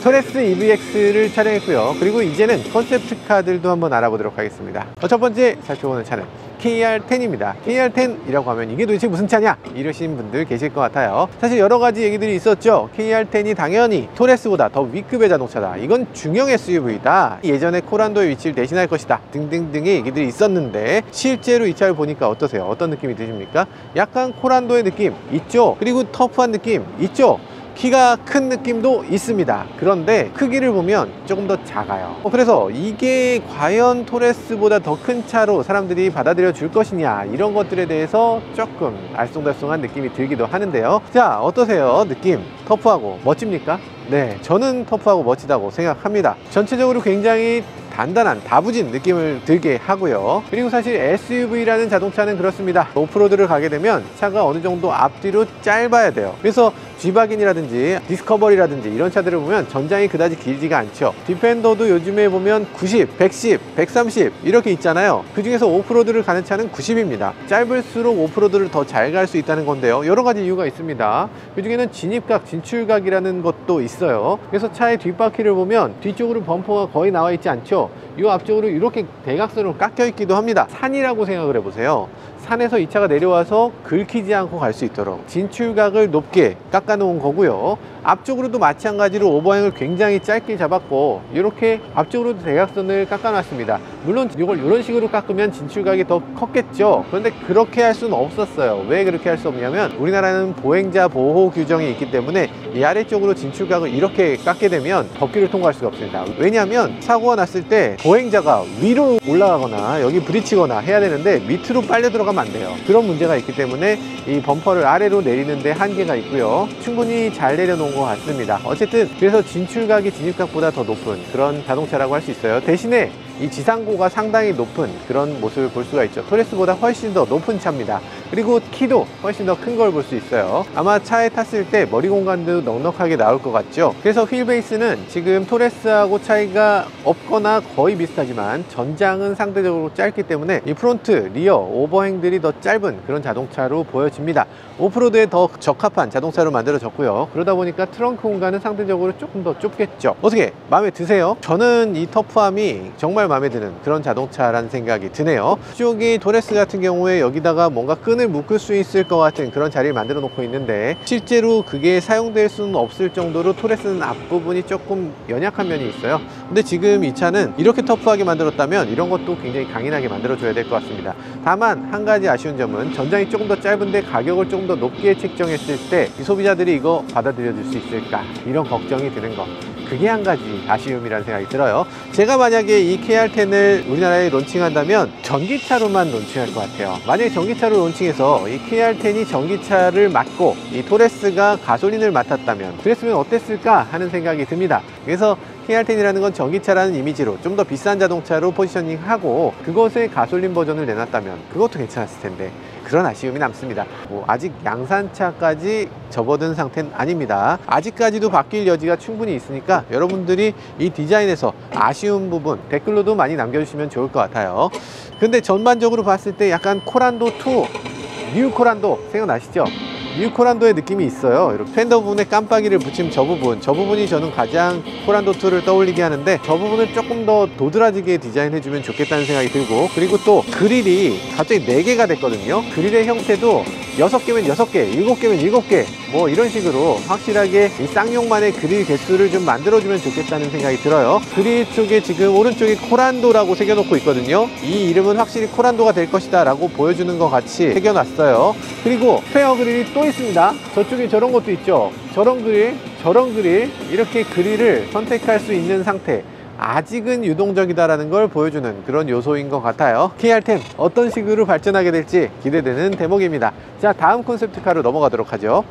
토레스 EVX를 촬영했고요. 그리고 이제는 컨셉트카들도 한번 알아보도록 하겠습니다. 첫 번째 살펴보는 차는 KR10입니다. KR10이라고 하면 이게 도대체 무슨 차냐? 이러신 분들 계실 것 같아요. 사실 여러 가지 얘기들이 있었죠. KR10이 당연히 토레스보다 더 위급의 자동차다. 이건 중형 SUV다. 예전에 코란도의 위치를 대신할 것이다. 등등등의 얘기들이 있었는데 실제로 이 차를 보니까 어떠세요? 어떤 느낌이 드십니까? 약간 코란도의 느낌 있죠? 그리고 터프한 느낌 있죠? 키가 큰 느낌도 있습니다. 그런데 크기를 보면 조금 더 작아요. 그래서 이게 과연 토레스보다 더 큰 차로 사람들이 받아들여 줄 것이냐, 이런 것들에 대해서 조금 알쏭달쏭한 느낌이 들기도 하는데요. 자, 어떠세요? 느낌 터프하고 멋집니까? 네, 저는 터프하고 멋지다고 생각합니다. 전체적으로 굉장히 단단한 다부진 느낌을 들게 하고요. 그리고 사실 SUV라는 자동차는 그렇습니다. 오프로드를 가게 되면 차가 어느 정도 앞뒤로 짧아야 돼요. 그래서 G바겐이라든지 디스커버리라든지 이런 차들을 보면 전장이 그다지 길지가 않죠. 디펜더도 요즘에 보면 90, 110, 130 이렇게 있잖아요. 그 중에서 오프로드를 가는 차는 90입니다. 짧을수록 오프로드를 더 잘 갈 수 있다는 건데요. 여러 가지 이유가 있습니다. 그 중에는 진입각, 진출각이라는 것도 있어요. 그래서 차의 뒷바퀴를 보면 뒤쪽으로 범퍼가 거의 나와 있지 않죠. 이 앞쪽으로 이렇게 대각선으로 깎여 있기도 합니다. 산이라고 생각을 해보세요. 산에서 이 차가 내려와서 긁히지 않고 갈 수 있도록 진출각을 높게 깎아 놓은 거고요. 앞쪽으로도 마찬가지로 오버행을 굉장히 짧게 잡았고 이렇게 앞쪽으로도 대각선을 깎아 놨습니다. 물론 이걸 이런 식으로 깎으면 진출각이 더 컸겠죠. 그런데 그렇게 할 수는 없었어요. 왜 그렇게 할 수 없냐면 우리나라는 보행자 보호 규정이 있기 때문에 이 아래쪽으로 진출각을 이렇게 깎게 되면 법규를 통과할 수가 없습니다. 왜냐하면 사고가 났을 때 보행자가 위로 올라가거나 여기 부딪히거나 해야 되는데 밑으로 빨려 들어가면 안 돼요. 그런 문제가 있기 때문에 이 범퍼를 아래로 내리는데 한계가 있고요. 충분히 잘 내려놓은 것 같습니다. 어쨌든 그래서 진출각이 진입각보다 더 높은 그런 자동차라고 할 수 있어요. 대신에 이 지상고가 상당히 높은 그런 모습을 볼 수가 있죠. 토레스보다 훨씬 더 높은 차입니다. 그리고 키도 훨씬 더 큰 걸 볼 수 있어요. 아마 차에 탔을 때 머리 공간도 넉넉하게 나올 것 같죠. 그래서 휠 베이스는 지금 토레스하고 차이가 없거나 거의 비슷하지만 전장은 상대적으로 짧기 때문에 이 프론트, 리어, 오버행들이 더 짧은 그런 자동차로 보여집니다. 오프로드에 더 적합한 자동차로 만들어졌고요. 그러다 보니까 트렁크 공간은 상대적으로 조금 더 좁겠죠. 어떻게 마음에 드세요? 저는 이 터프함이 정말 마음에 드는 그런 자동차라는 생각이 드네요. 이쪽이 토레스 같은 경우에 여기다가 뭔가 끈을 묶을 수 있을 것 같은 그런 자리를 만들어 놓고 있는데 실제로 그게 사용될 수는 없을 정도로 토레스는 앞부분이 조금 연약한 면이 있어요. 근데 지금 이 차는 이렇게 터프하게 만들었다면 이런 것도 굉장히 강인하게 만들어 줘야 될 것 같습니다. 다만 한 가지 아쉬운 점은 전장이 조금 더 짧은데 가격을 조금 더 높게 책정했을 때 이 소비자들이 이거 받아들여 줄 수 있을까, 이런 걱정이 드는 거, 그게 한 가지 아쉬움이라는 생각이 들어요. 제가 만약에 이 KR10을 우리나라에 론칭한다면 전기차로만 론칭할 것 같아요. 만약에 전기차로 론칭해서 이 KR10이 전기차를 맡고 이 토레스가 가솔린을 맡았다면 그랬으면 어땠을까 하는 생각이 듭니다. 그래서 KR10이라는 건 전기차라는 이미지로 좀 더 비싼 자동차로 포지셔닝하고 그것의 가솔린 버전을 내놨다면 그것도 괜찮았을 텐데 그런 아쉬움이 남습니다. 아직 양산차까지 접어든 상태는 아닙니다. 아직까지도 바뀔 여지가 충분히 있으니까 여러분들이 이 디자인에서 아쉬운 부분 댓글로도 많이 남겨주시면 좋을 것 같아요. 근데 전반적으로 봤을 때 약간 코란도2, 뉴 코란도 생각나시죠? 뉴 코란도의 느낌이 있어요. 이렇게 팬더 부분에 깜빡이를 붙인 저 부분이 저는 가장 코란도2를 떠올리게 하는데 저 부분을 조금 더 도드라지게 디자인해주면 좋겠다는 생각이 들고, 그리고 또 그릴이 갑자기 4개가 됐거든요. 그릴의 형태도 6개면 6개, 7개면 7개 뭐 이런 식으로 확실하게 이 쌍용만의 그릴 개수를 좀 만들어주면 좋겠다는 생각이 들어요. 그릴 쪽에 지금 오른쪽에 코란도라고 새겨놓고 있거든요. 이 이름은 확실히 코란도가 될 것이다 라고 보여주는 것 같이 새겨놨어요. 그리고 스페어 그릴이 또 있습니다. 저쪽에 저런 것도 있죠. 저런 그릴, 저런 그릴, 이렇게 그릴을 선택할 수 있는 상태, 아직은 유동적이다라는 걸 보여주는 그런 요소인 것 같아요. KR10 어떤 식으로 발전하게 될지 기대되는 대목입니다. 자, 다음 콘셉트카로 넘어가도록 하죠.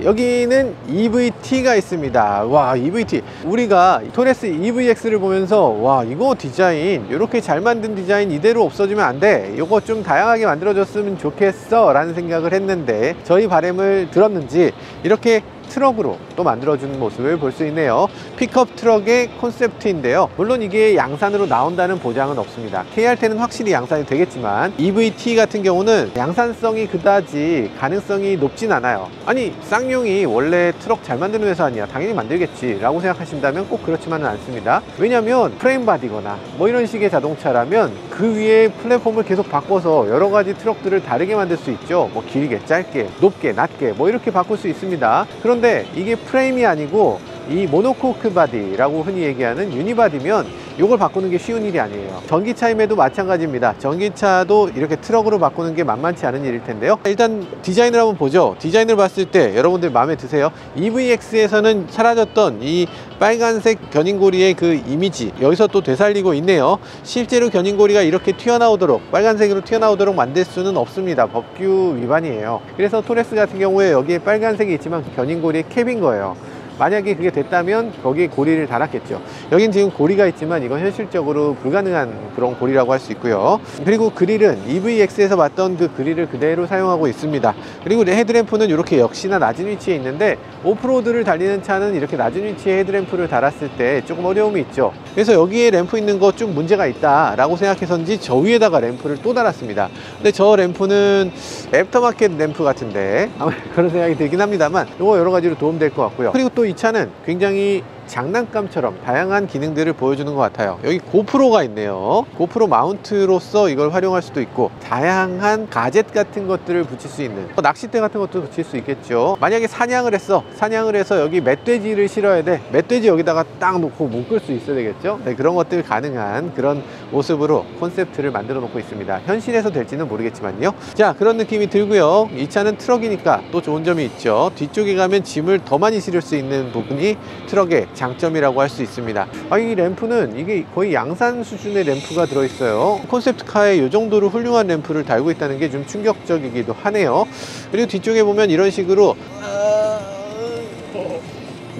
여기는 EVT가 있습니다. 와, EVT, 우리가 토레스 EVX를 보면서 와, 이거 디자인 이렇게 잘 만든 디자인 이대로 없어지면 안 돼, 이거 좀 다양하게 만들어졌으면 좋겠어 라는 생각을 했는데 저희 바람을 들었는지 이렇게 트럭으로 또 만들어주는 모습을 볼 수 있네요. 픽업 트럭의 콘셉트인데요. 물론 이게 양산으로 나온다는 보장은 없습니다. KR10은 확실히 양산이 되겠지만 EVT 같은 경우는 양산성이 그다지 가능성이 높진 않아요. 아니 쌍용이 원래 트럭 잘 만드는 회사 아니야, 당연히 만들겠지 라고 생각하신다면 꼭 그렇지만은 않습니다. 왜냐면 프레임 바디거나 뭐 이런 식의 자동차라면 그 위에 플랫폼을 계속 바꿔서 여러 가지 트럭들을 다르게 만들 수 있죠. 뭐 길게, 짧게, 높게, 낮게 뭐 이렇게 바꿀 수 있습니다. 그런데 이게 프레임이 아니고 이 모노코크 바디라고 흔히 얘기하는 유니바디면 이걸 바꾸는 게 쉬운 일이 아니에요. 전기차임에도 마찬가지입니다. 전기차도 이렇게 트럭으로 바꾸는 게 만만치 않은 일일 텐데요. 일단 디자인을 한번 보죠. 디자인을 봤을 때 여러분들 마음에 드세요? EVX에서는 사라졌던 이 빨간색 견인고리의 그 이미지 여기서 또 되살리고 있네요. 실제로 견인고리가 이렇게 튀어나오도록, 빨간색으로 튀어나오도록 만들 수는 없습니다. 법규 위반이에요. 그래서 토레스 같은 경우에 여기에 빨간색이 있지만 견인고리의 캡인 거예요. 만약에 그게 됐다면 거기에 고리를 달았겠죠. 여긴 지금 고리가 있지만 이건 현실적으로 불가능한 그런 고리라고 할 수 있고요. 그리고 그릴은 EVX에서 봤던 그 그릴을 그대로 사용하고 있습니다. 그리고 헤드램프는 이렇게 역시나 낮은 위치에 있는데 오프로드를 달리는 차는 이렇게 낮은 위치에 헤드램프를 달았을 때 조금 어려움이 있죠. 그래서 여기에 램프 있는 거 좀 문제가 있다 라고 생각해서인지 저 위에다가 램프를 또 달았습니다. 근데 저 램프는 애프터마켓 램프 같은데 아마 그런 생각이 들긴 합니다만 이거 여러 가지로 도움될 것 같고요. 그리고 또 이 차는 굉장히 장난감처럼 다양한 기능들을 보여주는 것 같아요. 여기 고프로가 있네요. 고프로 마운트로서 이걸 활용할 수도 있고 다양한 가젯 같은 것들을 붙일 수 있는 낚싯대 같은 것도 붙일 수 있겠죠. 만약에 사냥을 했어. 사냥을 해서 여기 멧돼지를 실어야 돼. 멧돼지 여기다가 딱 놓고 묶을 수 있어야 되겠죠. 네, 그런 것들 가능한 그런 모습으로 콘셉트를 만들어 놓고 있습니다. 현실에서 될지는 모르겠지만요. 자, 그런 느낌이 들고요. 이 차는 트럭이니까 또 좋은 점이 있죠. 뒤쪽에 가면 짐을 더 많이 실을 수 있는 부분이 트럭의 장점이라고 할 수 있습니다. 이 램프는 이게 거의 양산 수준의 램프가 들어있어요. 콘셉트카에 이 정도로 훌륭한 램프를 달고 있다는 게 좀 충격적이기도 하네요. 그리고 뒤쪽에 보면 이런 식으로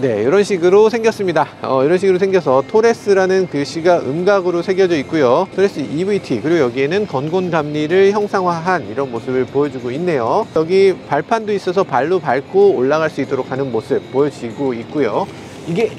네, 이런 식으로 생겼습니다. 이런 식으로 생겨서 토레스라는 글씨가 음각으로 새겨져 있고요. 토레스 EVT, 그리고 여기에는 건곤 감리를 형상화한 이런 모습을 보여주고 있네요. 여기 발판도 있어서 발로 밟고 올라갈 수 있도록 하는 모습 보여지고 있고요. 이게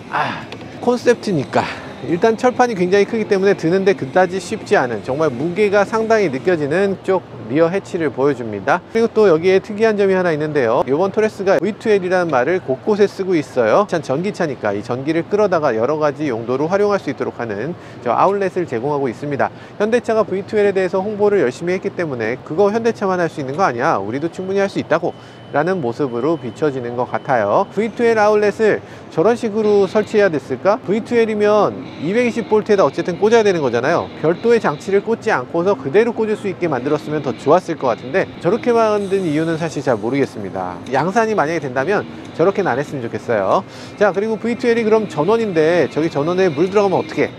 콘셉트니까 일단 철판이 굉장히 크기 때문에 드는데 그다지 쉽지 않은, 정말 무게가 상당히 느껴지는 쪽 리어 해치를 보여줍니다. 그리고 또 여기에 특이한 점이 하나 있는데요. 이번 토레스가 V2L이라는 말을 곳곳에 쓰고 있어요. 참 전기차니까 이 전기를 끌어다가 여러 가지 용도로 활용할 수 있도록 하는 저 아울렛을 제공하고 있습니다. 현대차가 V2L에 대해서 홍보를 열심히 했기 때문에 그거 현대차만 할 수 있는 거 아니야, 우리도 충분히 할 수 있다고 라는 모습으로 비춰지는 것 같아요. V2L 아울렛을 저런 식으로 설치해야 됐을까? V2L이면 220V에다 어쨌든 꽂아야 되는 거잖아요. 별도의 장치를 꽂지 않고서 그대로 꽂을 수 있게 만들었으면 더 좋았을 것 같은데 저렇게 만든 이유는 사실 잘 모르겠습니다. 양산이 만약에 된다면 저렇게는 안 했으면 좋겠어요. 자, 그리고 V2L이 그럼 전원인데 저기 전원에 물 들어가면 어떻게?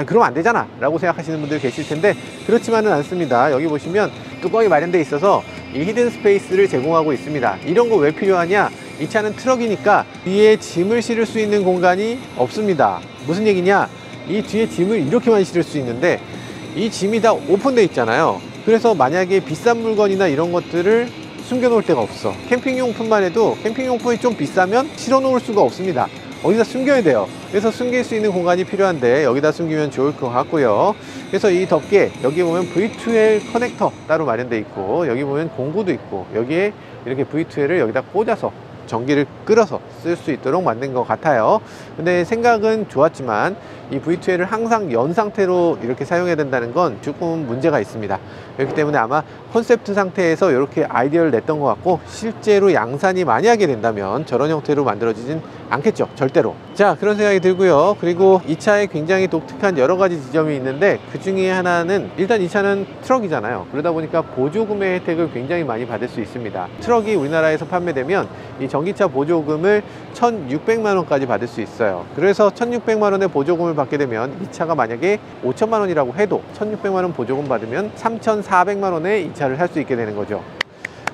그럼 안 되잖아 라고 생각하시는 분들 계실 텐데 그렇지만은 않습니다. 여기 보시면 뚜껑이 마련되어 있어서 이 히든 스페이스를 제공하고 있습니다. 이런 거 왜 필요하냐? 이 차는 트럭이니까 뒤에 짐을 실을 수 있는 공간이 없습니다. 무슨 얘기냐? 이 뒤에 짐을 이렇게 많이 실을 수 있는데 이 짐이 다 오픈되어 있잖아요. 그래서 만약에 비싼 물건이나 이런 것들을 숨겨 놓을 데가 없어. 캠핑용품만 해도 캠핑용품이 좀 비싸면 실어 놓을 수가 없습니다. 어디다 숨겨야 돼요. 그래서 숨길 수 있는 공간이 필요한데 여기다 숨기면 좋을 것 같고요. 그래서 이 덮개 여기 보면 V2L 커넥터 따로 마련되어 있고 여기 보면 공구도 있고 여기에 이렇게 V2L을 여기다 꽂아서 전기를 끌어서 쓸 수 있도록 만든 것 같아요. 근데 생각은 좋았지만 이 V2L을 항상 연 상태로 이렇게 사용해야 된다는 건 조금 문제가 있습니다. 그렇기 때문에 아마 콘셉트 상태에서 이렇게 아이디어를 냈던 것 같고 실제로 양산이 많이 하게 된다면 저런 형태로 만들어지진 않겠죠, 절대로. 자, 그런 생각이 들고요. 그리고 이 차에 굉장히 독특한 여러 가지 지점이 있는데 그 중에 하나는 일단 이 차는 트럭이잖아요. 그러다 보니까 보조금의 혜택을 굉장히 많이 받을 수 있습니다. 트럭이 우리나라에서 판매되면 이 전기차 보조금을 1,600만 원까지 받을 수 있어요. 그래서 1,600만 원의 보조금을 받게 되면 이 차가 만약에 5천만 원이라고 해도 1,600만 원 보조금 받으면 3,400만 원에 이 차를 살 수 있게 되는 거죠.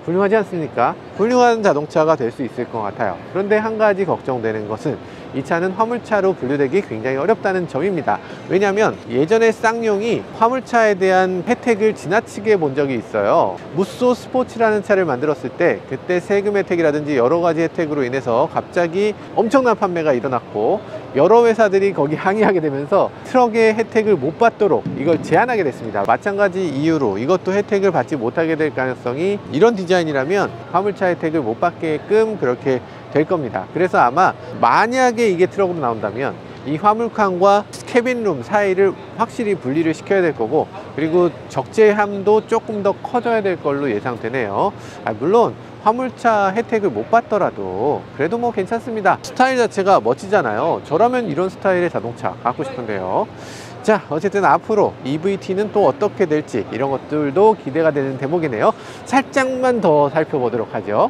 훌륭하지 않습니까? 훌륭한 자동차가 될 수 있을 것 같아요. 그런데 한 가지 걱정되는 것은 이 차는 화물차로 분류되기 굉장히 어렵다는 점입니다. 왜냐하면 예전에 쌍용이 화물차에 대한 혜택을 지나치게 본 적이 있어요. 무쏘 스포츠라는 차를 만들었을 때 그때 세금 혜택이라든지 여러 가지 혜택으로 인해서 갑자기 엄청난 판매가 일어났고, 여러 회사들이 거기 항의하게 되면서 트럭의 혜택을 못 받도록 이걸 제한하게 됐습니다. 마찬가지 이유로 이것도 혜택을 받지 못하게 될 가능성이, 이런 디자인이라면 화물차 혜택을 못 받게끔 그렇게 될 겁니다. 그래서 아마 만약에 이게 트럭으로 나온다면 이 화물칸과 캐빈룸 사이를 확실히 분리를 시켜야 될 거고, 그리고 적재함도 조금 더 커져야 될 걸로 예상되네요. 물론 화물차 혜택을 못 받더라도 그래도 뭐 괜찮습니다. 스타일 자체가 멋지잖아요. 저라면 이런 스타일의 자동차 갖고 싶은데요. 자, 어쨌든 앞으로 EVT는 또 어떻게 될지 이런 것들도 기대가 되는 대목이네요. 살짝만 더 살펴보도록 하죠.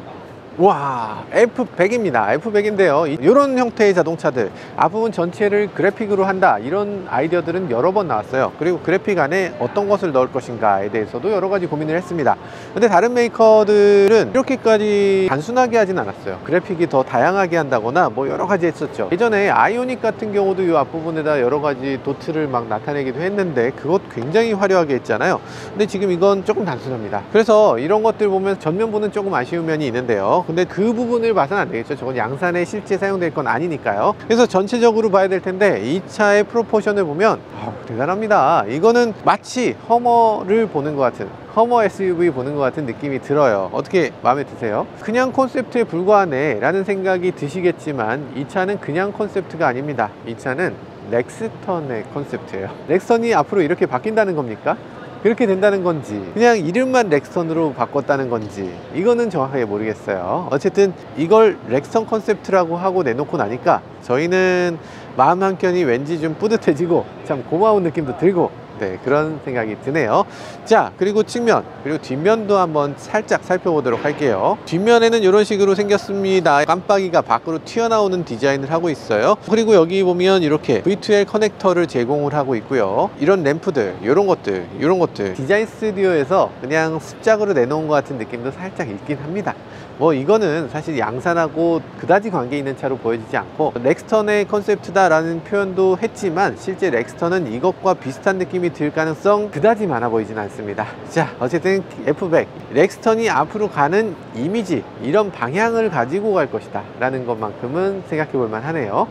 와, F100입니다. F100인데요. 이런 형태의 자동차들, 앞부분 전체를 그래픽으로 한다, 이런 아이디어들은 여러 번 나왔어요. 그리고 그래픽 안에 어떤 것을 넣을 것인가에 대해서도 여러 가지 고민을 했습니다. 근데 다른 메이커들은 이렇게까지 단순하게 하진 않았어요. 그래픽이 더 다양하게 한다거나 뭐 여러 가지 했었죠. 예전에 아이오닉 같은 경우도 이 앞부분에다 여러 가지 도트를 막 나타내기도 했는데 그것 굉장히 화려하게 했잖아요. 근데 지금 이건 조금 단순합니다. 그래서 이런 것들 보면 전면부는 조금 아쉬운 면이 있는데요. 근데 그 부분을 봐서는 안 되겠죠. 저건 양산에 실제 사용될 건 아니니까요. 그래서 전체적으로 봐야 될 텐데 이 차의 프로포션을 보면 대단합니다. 이거는 마치 허머를 보는 것 같은, 허머 SUV 보는 것 같은 느낌이 들어요. 어떻게 마음에 드세요? 그냥 콘셉트에 불과하네 라는 생각이 드시겠지만 이 차는 그냥 콘셉트가 아닙니다. 이 차는 렉스턴의 콘셉트예요. 렉스턴이 앞으로 이렇게 바뀐다는 겁니까? 그렇게 된다는 건지, 그냥 이름만 렉스턴으로 바꿨다는 건지, 이거는 정확하게 모르겠어요. 어쨌든 이걸 렉스턴 컨셉트라고 하고 내놓고 나니까 저희는 마음 한켠이 왠지 좀 뿌듯해지고 참 고마운 느낌도 들고, 네, 그런 생각이 드네요. 자, 그리고 측면, 그리고 뒷면도 한번 살짝 살펴보도록 할게요. 뒷면에는 이런 식으로 생겼습니다. 깜빡이가 밖으로 튀어나오는 디자인을 하고 있어요. 그리고 여기 보면 이렇게 V2L 커넥터를 제공을 하고 있고요. 이런 램프들, 이런 것들 디자인 스튜디오에서 그냥 습작으로 내놓은 것 같은 느낌도 살짝 있긴 합니다. 뭐 이거는 사실 양산하고 그다지 관계 있는 차로 보여지지 않고, 렉스턴의 컨셉트다 라는 표현도 했지만 실제 렉스턴은 이것과 비슷한 느낌이 들 가능성 그다지 많아 보이진 않습니다. 자, 어쨌든 F100 렉스턴이 앞으로 가는 이미지, 이런 방향을 가지고 갈 것이다 라는 것만큼은 생각해 볼 만하네요.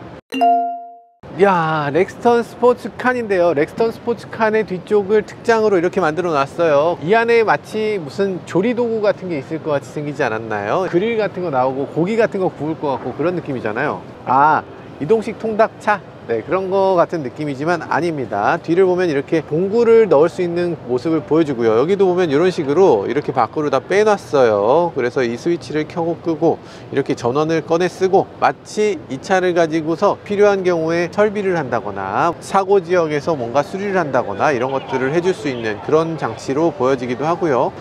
야, 렉스턴 스포츠칸인데요. 렉스턴 스포츠칸의 뒤쪽을 특장으로 이렇게 만들어 놨어요. 이 안에 마치 무슨 조리도구 같은 게 있을 것 같이 생기지 않았나요? 그릴 같은 거 나오고 고기 같은 거 구울 것 같고 그런 느낌이잖아요. 아, 이동식 통닭차? 네, 그런 거 같은 느낌이지만 아닙니다. 뒤를 보면 이렇게 봉구를 넣을 수 있는 모습을 보여주고요. 여기도 보면 이런 식으로 이렇게 밖으로 다 빼놨어요. 그래서 이 스위치를 켜고 끄고 이렇게 전원을 꺼내 쓰고, 마치 이 차를 가지고서 필요한 경우에 설비를 한다거나 사고 지역에서 뭔가 수리를 한다거나 이런 것들을 해줄 수 있는 그런 장치로 보여지기도 하고요.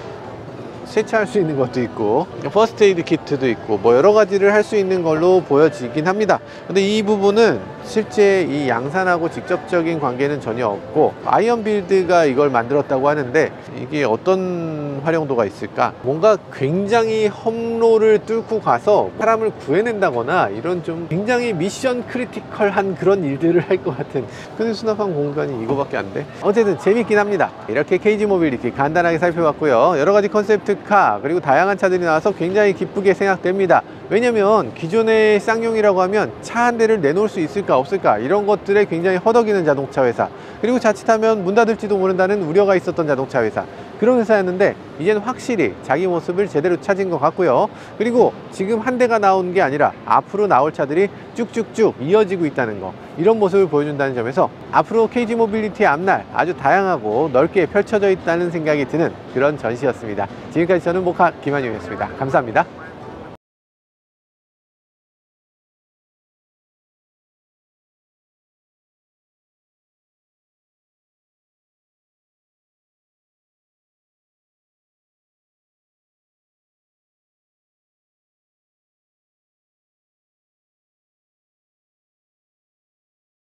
세차할 수 있는 것도 있고 퍼스트 에이드 키트도 있고 뭐 여러 가지를 할 수 있는 걸로 보여지긴 합니다. 근데 이 부분은 실제 이 양산하고 직접적인 관계는 전혀 없고, 아이언빌드가 이걸 만들었다고 하는데 이게 어떤 활용도가 있을까? 뭔가 굉장히 험로를 뚫고 가서 사람을 구해낸다거나 이런 좀 굉장히 미션 크리티컬한 그런 일들을 할 것 같은, 근데 수납한 공간이 이거밖에 안 돼? 어쨌든 재밌긴 합니다. 이렇게 KG 모빌리티 간단하게 살펴봤고요. 여러 가지 컨셉트카 그리고 다양한 차들이 나와서 굉장히 기쁘게 생각됩니다. 왜냐면 기존의 쌍용이라고 하면 차 한 대를 내놓을 수 있을까 없을까 이런 것들에 굉장히 허덕이는 자동차 회사, 그리고 자칫하면 문 닫을지도 모른다는 우려가 있었던 자동차 회사, 그런 회사였는데 이제는 확실히 자기 모습을 제대로 찾은 것 같고요. 그리고 지금 한 대가 나온 게 아니라 앞으로 나올 차들이 쭉쭉쭉 이어지고 있다는 거, 이런 모습을 보여준다는 점에서 앞으로 KG 모빌리티의 앞날 아주 다양하고 넓게 펼쳐져 있다는 생각이 드는 그런 전시였습니다. 지금까지 저는 모카 김한용이었습니다. 감사합니다.